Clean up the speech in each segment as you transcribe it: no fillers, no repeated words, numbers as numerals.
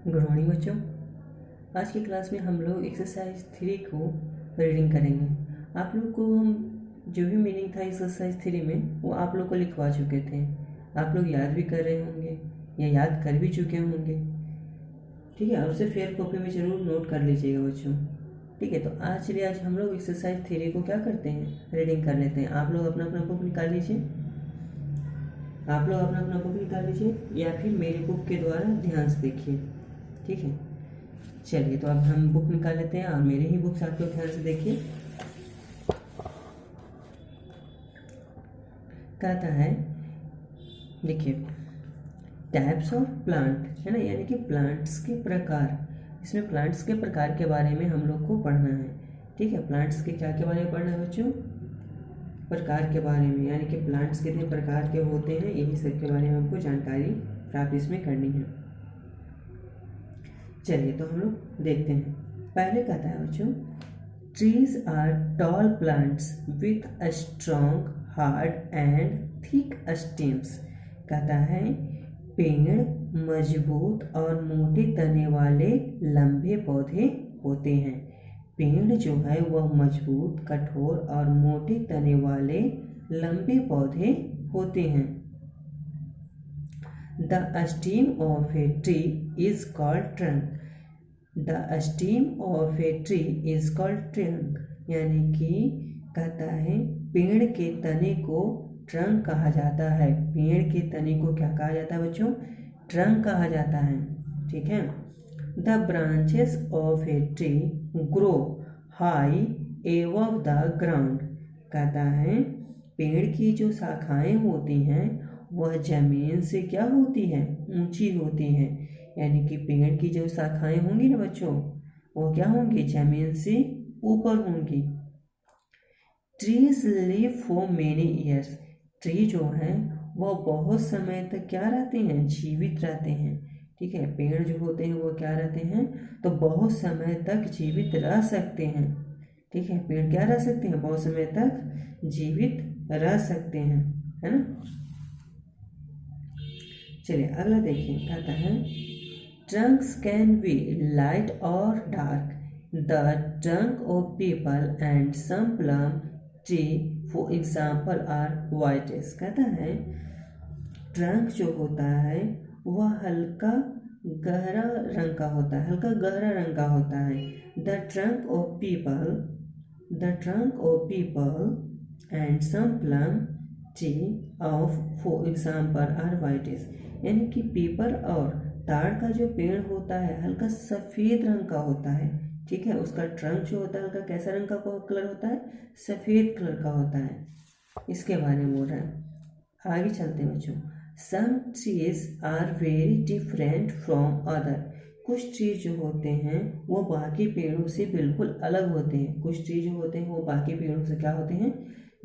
Good morning बच्चों। आज की क्लास में हम लोग एक्सरसाइज 3 को रीडिंग करेंगे। आप लोग को हम जो भी मीनिंग था एक्सरसाइज 3 में वो आप लोग को लिखवा चुके थे। आप लोग याद भी कर रहे होंगे या याद कर भी चुके होंगे, ठीक है। और उसे फेयर कॉपी में ज़रूर नोट कर लीजिएगा बच्चों, ठीक है। तो आज हम लोग एक्सरसाइज 3 को क्या करते हैं, रीडिंग कर लेते हैं। आप लोग अपना अपना बुक निकाल लीजिए, या फिर मेरी बुक के द्वारा ध्यान से देखिए, ठीक है। चलिए, तो अब हम बुक निकाल लेते हैं और मेरे ही बुक्स आप लोग ध्यान से देखिए। कहता है, देखिए, टाइप्स ऑफ प्लांट, है ना, यानी कि प्लांट्स के प्रकार। इसमें प्लांट्स के प्रकार के बारे में हम लोग को पढ़ना है, ठीक है। प्लांट्स के क्या के बारे में पढ़ना है बच्चों? प्रकार के बारे में, यानी कि प्लांट्स कितने प्रकार के होते हैं, यही सब के बारे में हमको जानकारी प्राप्त इसमें करनी है। चलिए, तो हम लोग देखते हैं। पहले कहता है बच्चों, trees are tall plants with a strong hard and thick stems. कहता है, पेड़ मजबूत और मोटे तने वाले लंबे पौधे होते हैं। पेड़ जो है वह मजबूत, कठोर और मोटे तने वाले लंबे पौधे होते हैं। The stem of a tree is called trunk. The stem of a tree is called trunk. यानी कि कहता है, पेड़ के तने को ट्रंक कहा जाता है। पेड़ के तने को क्या कहा जाता है बच्चों? ट्रंक कहा जाता है, ठीक है। The branches of a tree grow high above the ground. कहता है, पेड़ की जो शाखाएं होती हैं वह जमीन से क्या होती है? ऊंची होती है। यानी कि पेड़ की जो शाखाएं होंगी ना बच्चों, वो क्या होंगी? जमीन से ऊपर होंगी। Trees live for many years. Tree जो है वह बहुत समय तक क्या रहते हैं? जीवित रहते हैं, ठीक है। पेड़ जो होते हैं वो क्या रहते हैं? तो बहुत समय तक जीवित रह सकते हैं, ठीक है। पेड़ क्या रह सकते हैं? बहुत समय तक जीवित रह सकते हैं, है ना। चलिए अगला देखिए। कहता है, ट्रंक्स कैन बी लाइट और dark. The trunk of peepal and some plum tree for example are whitish. कहता है, ट्रंक जो होता है वह हल्का गहरा रंग का होता है, हल्का गहरा रंग का होता है। The trunk of peepal and some plum tree of for example are whitish. यानी कि पीपल और ताड़ का जो पेड़ होता है हल्का सफ़ेद रंग का होता है, ठीक है। उसका ट्रंक जो होता है हल्का कैसा रंग का कलर होता है? सफ़ेद कलर का होता है। इसके बारे में बोल रहा है। आगे चलते हैं बच्चों। Some trees are very different from other. कुछ ट्री जो होते हैं वो बाकी पेड़ों से बिल्कुल अलग होते हैं। कुछ ट्री जो होते हैं वो बाकी पेड़ों से क्या होते हैं?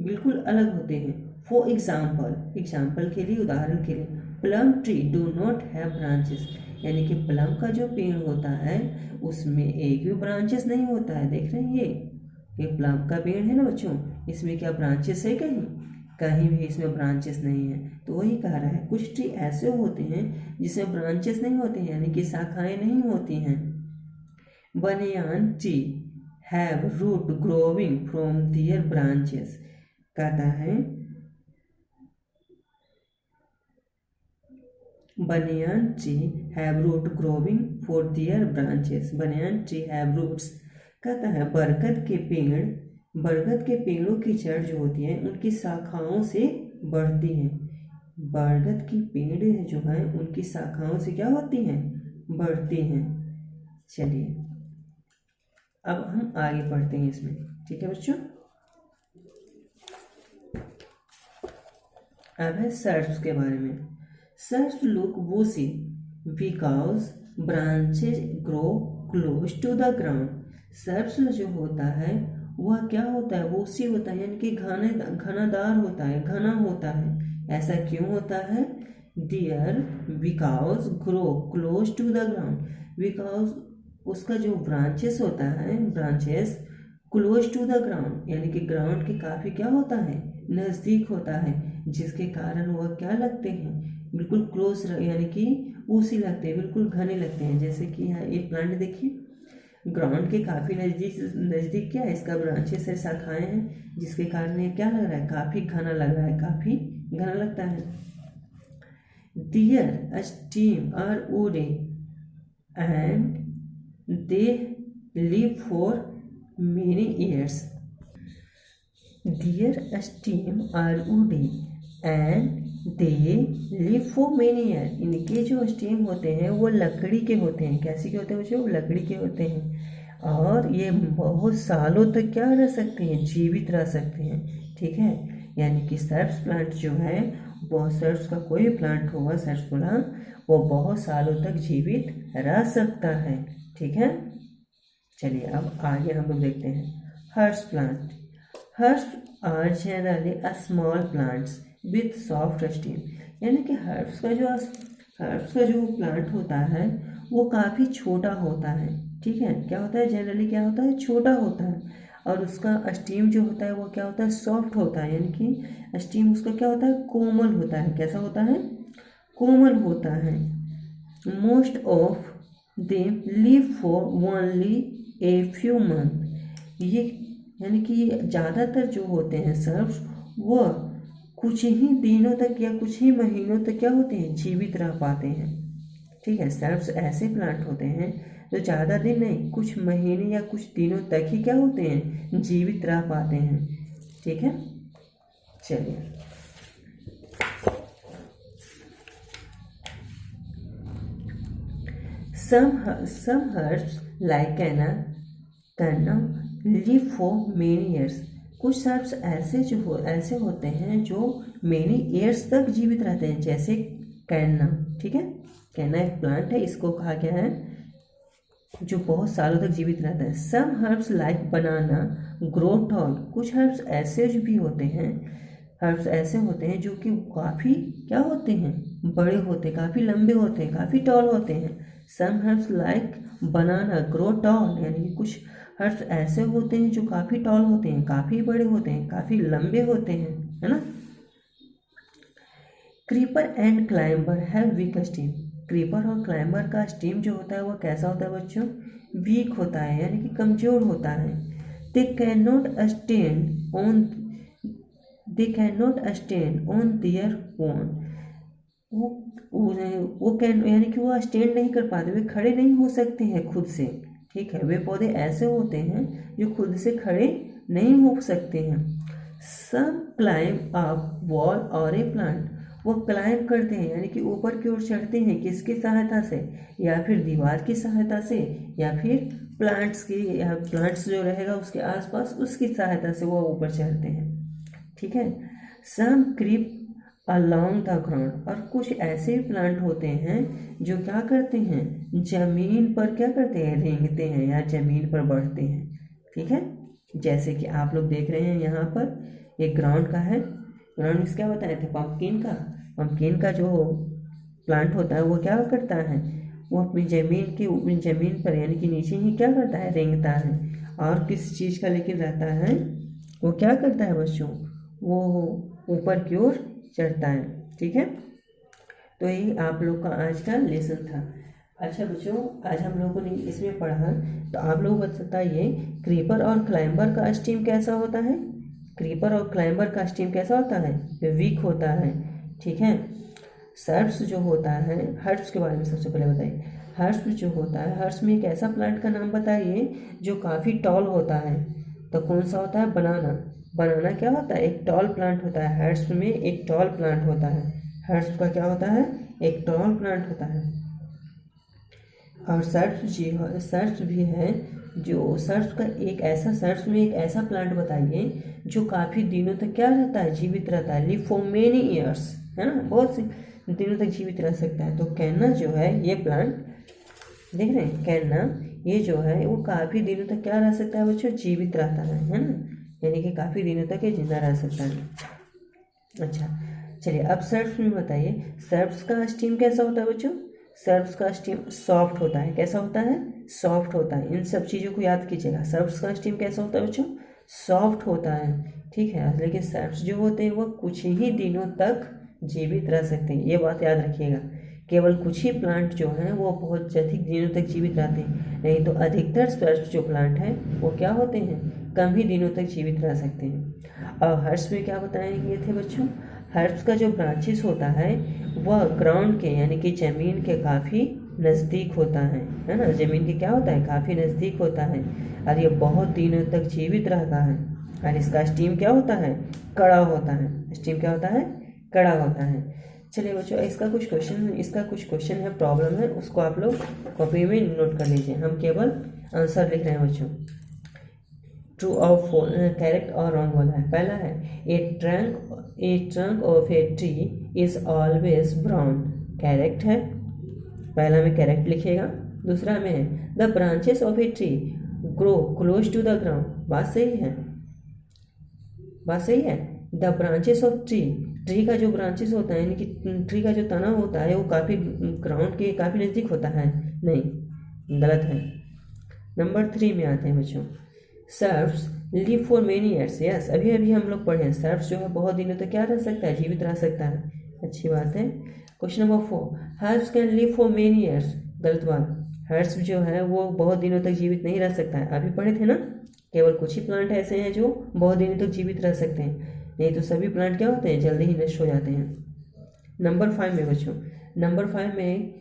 बिल्कुल अलग होते हैं। फॉर एग्जाम्पल के लिए, उदाहरण के लिए, plum tree do not have branches. यानी कि प्लम का जो पेड़ होता है उसमें एक भी ब्रांचेस नहीं होता है। देख रहे हैं ये प्लम का पेड़ है ना बच्चों, इसमें क्या ब्रांचेस है? कहीं भी इसमें ब्रांचेस नहीं है। तो वही कह रहा है, कुछ ट्री ऐसे होते हैं जिसमें ब्रांचेस नहीं होते हैं, यानी कि शाखाएं नहीं होती हैं। Banyan tree have root growing from their branches. कहता है, banyan tree have root growing for their branches. Banyan tree have roots. कहता है, बरगद के पेड़ों की जड़ जो होती है उनकी शाखाओं से बढ़ती हैं। बरगद की पेड़ जो है उनकी शाखाओं से क्या होती हैं? बढ़ती हैं। चलिए अब हम आगे पढ़ते हैं इसमें, ठीक है बच्चों। अब है सर्फ्स के बारे में। Shrubs look bushy because branches grow close to the ground. Shrubs जो होता है वह क्या होता है? वूसी होता है, यानी कि घनादार होता है, घना होता है। ऐसा क्यों होता है? Dear because grow close to the ground. Because उसका जो ब्रांचेस होता है, branches close to the ground, यानी कि ग्राउंड के काफ़ी क्या होता है? नज़दीक होता है, जिसके कारण वह क्या लगते हैं? बिल्कुल क्लोज, यानी कि बूसी लगते हैं, बिल्कुल घने लगते हैं। जैसे कि यहाँ एक प्लांट देखिए, ग्राउंड के काफ़ी नज़दीक नज़दीक क्या है, इसका ब्रांचेस है, शाखाएं हैं, जिसके कारण ये क्या लग रहा है, काफ़ी घना लग रहा है, काफ़ी घना लगता है। Their stem are woody and they live for many years. Their stem are woody and they live for many years. इनके जो स्टेम होते हैं वो लकड़ी के होते हैं। कैसे के होते हैं बच्चों? लकड़ी के होते हैं और ये बहुत सालों तक क्या रह सकते हैं, जीवित रह सकते हैं। ठीक है, यानी कि सर्प्स प्लांट जो है, वो सर्प्स का कोई प्लांट होगा, सर्प्स प्लांट, वो बहुत सालों तक जीवित रह सकता है। ठीक है, चलिए अब आगे हम लोग देखते हैं herbs plant. Herbs are generally a small plants with soft stem. यानी कि हर्ब्स का जो प्लांट होता है वो काफ़ी छोटा होता है। ठीक है, क्या होता है, जनरली क्या होता है, छोटा होता है, और उसका स्टीम जो होता है वो क्या होता है, सॉफ्ट होता है। यानी कि स्टीम उसका क्या होता है, कोमल होता है। कैसा होता है, कोमल होता है। Most of them live for only a few month. ये यानी कि ज़्यादातर जो होते हैं सर्प्स, वह कुछ ही दिनों तक या कुछ ही महीनों तक क्या होते हैं, जीवित रह पाते हैं। ठीक है, सर्प्स ऐसे प्लांट होते हैं जो ज़्यादा दिन नहीं, कुछ महीने या कुछ दिनों तक ही क्या होते हैं, जीवित रह पाते हैं। ठीक है, चलिए some herbs like canna live for many years. कुछ सर्प्स ऐसे होते हैं जो मेनी ईयर्स तक जीवित रहते हैं, जैसे कैना। ठीक है, कैना एक प्लांट है, इसको कहा गया है जो बहुत सालों तक जीवित रहता है। सम हर्ब्स लाइक बनाना ग्रो टॉल। कुछ हर्ब्स ऐसे भी होते हैं, हर्ब्स ऐसे होते हैं जो कि काफ़ी क्या होते हैं, बड़े होते हैं, काफ़ी लंबे होते हैं, काफ़ी टॉल होते हैं। सम हर्ब्स लाइक बनाना ग्रो टॉल। यानी कि कुछ हर्ब्स ऐसे होते हैं जो काफ़ी टॉल होते हैं, काफ़ी बड़े होते हैं, काफ़ी लंबे होते हैं, है ना। Creeper and climber have week steam. Creeper और क्लाइंबर का स्टीम जो होता है वो कैसा होता है बच्चों, वीक होता है, यानी कि कमज़ोर होता है। They can not stand on their own. वो कैन यानी कि वो स्टैंड नहीं कर पाते, वे खड़े नहीं हो सकते हैं खुद से। ठीक है, वे पौधे ऐसे होते हैं जो खुद से खड़े नहीं हो सकते हैं। सम क्लाइंब अप वॉल और ए प्लांट। वो क्लाइंब करते हैं, यानी कि ऊपर की ओर चढ़ते हैं, किसकी सहायता से, या फिर दीवार की सहायता से, या फिर प्लांट्स जो रहेगा उसके आसपास, उसकी सहायता से वो ऊपर चढ़ते हैं। ठीक है, सम क्रीप अलोंग द ग्राउंड। और कुछ ऐसे प्लांट होते हैं जो क्या करते हैं, जमीन पर क्या करते हैं, रेंगते हैं या जमीन पर बढ़ते हैं। ठीक है, जैसे कि आप लोग देख रहे हैं यहाँ पर एक ग्राउंड का है। ग्राउंड क्या बताए थे, पंपकिन का जो प्लांट होता है वो क्या करता है, वो अपनी जमीन पर यानी कि नीचे ही क्या करता है, रेंगता है। और किस चीज़ का लेकिन रहता है, वो क्या करता है बच्चों, वो ऊपर की ओर चढ़ता है। ठीक है, तो यही आप लोग का आज का लेसन था। अच्छा बच्चों, आज हम लोगों ने इसमें पढ़ा, तो आप लोग बताइए क्रीपर और क्लाइंबर का स्टीम कैसा होता है। क्रीपर और क्लाइंबर का स्टीम कैसा होता है, वीक होता है। ठीक है, सर्प्स जो होता है, हर्ब्स के बारे में सबसे पहले बताइए। हर्ब्स जो होता है, हर्ब्स में एक ऐसा प्लांट का नाम बताइए जो काफ़ी टॉल होता है। तो कौन सा होता है, बनाना क्या होता है, एक टॉल प्लांट होता है। हर्ब्स में एक टॉल प्लांट होता है। हर्ब्स का क्या होता है, एक टॉल प्लांट होता है। और सर्प्स भी है, जो सर्प्स में एक ऐसा प्लांट बताइए जो काफ़ी दिनों तक क्या रहता है, जीवित रहता है, लिव फॉर मेनी ईयर्स, है ना, बहुत से दिनों तक जीवित रह सकता है। तो कैना जो है, ये प्लांट देख रहे हैं, कैना ये जो है वो काफ़ी दिनों तक क्या रह सकता है बच्चों, जीवित रहता है ना, यानी कि काफ़ी दिनों तक ये जिंदा रह सकता है। अच्छा चलिए, अब सर्प्स में बताइए, सर्प्स का स्टीम कैसा होता है बच्चों। सर्प्स का स्टीम सॉफ्ट होता है। कैसा होता है, सॉफ्ट होता है। इन सब चीज़ों को याद कीजिएगा। सर्प्स का स्टीम कैसा होता है बच्चों, सॉफ्ट होता है। ठीक है, लेकिन सर्प्स जो होते हैं वो कुछ ही दिनों तक जीवित रह सकते हैं, ये बात याद रखिएगा। केवल कुछ ही प्लांट जो हैं वो बहुत अधिक दिनों तक जीवित रहते हैं, नहीं तो अधिकतर स्पर्श जो प्लांट हैं वो क्या होते हैं, कम ही दिनों तक जीवित रह सकते हैं। और हर्ब्स में क्या बताएंगे थे बच्चों, हर्ब्स का जो ब्रांचेस होता है वह ग्राउंड के यानी कि ज़मीन के काफ़ी नज़दीक होता है ना, ज़मीन के क्या होता है, काफ़ी नज़दीक होता है, और ये बहुत दिनों तक जीवित रहता है, और इसका स्टीम क्या होता है, कड़ा होता है। स्टीम क्या होता है, कड़ा होता है। चलिए बच्चों, इसका कुछ क्वेश्चन है, प्रॉब्लम है, उसको आप लोग कॉपी में नोट कर लीजिए। हम केवल आंसर लिख रहे हैं बच्चों। ट्रू और करेक्ट और रॉन्ग वाला है। पहला है a trunk of a tree is always brown, correct है, पहला में करेक्ट लिखिएगा। दूसरा में है the branches of a tree grow close to the ground, बात सही है, बात सही है। द ब्रांचेस ऑफ ट्री का जो ब्रांचेस होता है यानी कि ट्री का जो तना होता है वो काफ़ी ग्राउंड के काफ़ी नज़दीक होता है, नहीं, गलत है। नंबर 3 में आते हैं बच्चों, serfs live for many years, yes, अभी अभी हम लोग पढ़े हैं, सर्फ्स जो है बहुत दिनों तक क्या रह सकता है, जीवित रह सकता है, अच्छी बात है। Question number 4, herbs can live for many years, गलत बात, हर्ब्स जो है वो बहुत दिनों तक जीवित नहीं रह सकता है, अभी पढ़े थे ना, केवल कुछ ही प्लांट ऐसे हैं जो बहुत दिनों तक जीवित रह सकते हैं, नहीं तो सभी प्लांट क्या होते हैं, जल्दी ही नष्ट हो जाते हैं। नंबर 5 में बच्चों, नंबर 5 में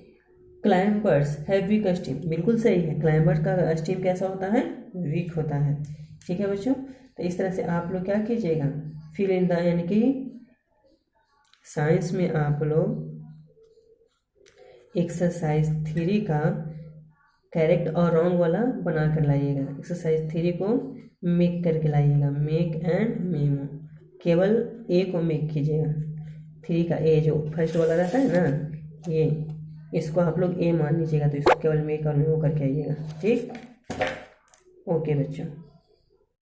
क्लाइंबर्स हैव वीक स्टीम, बिल्कुल सही है, क्लाइंबर्स का स्टीम कैसा होता है, वीक होता है, ठीक है बच्चों। तो इस तरह से आप लोग क्या कीजिएगा, फिल इन द, यानी कि साइंस में आप लोग एक्सरसाइज 3 का करेक्ट और रॉन्ग वाला बना कर लाइएगा, एक्सरसाइज 3 को मेक करके लाइएगा, मेक एंड मेमो, केवल ए को मेक कीजिएगा, 3 का ए जो फर्स्ट वाला रहता है ना, ये इसको आप लोग ए मान लीजिएगा, तो इसको केवल मेक और मेमो करके आइएगा, ठीक, ओके बच्चों।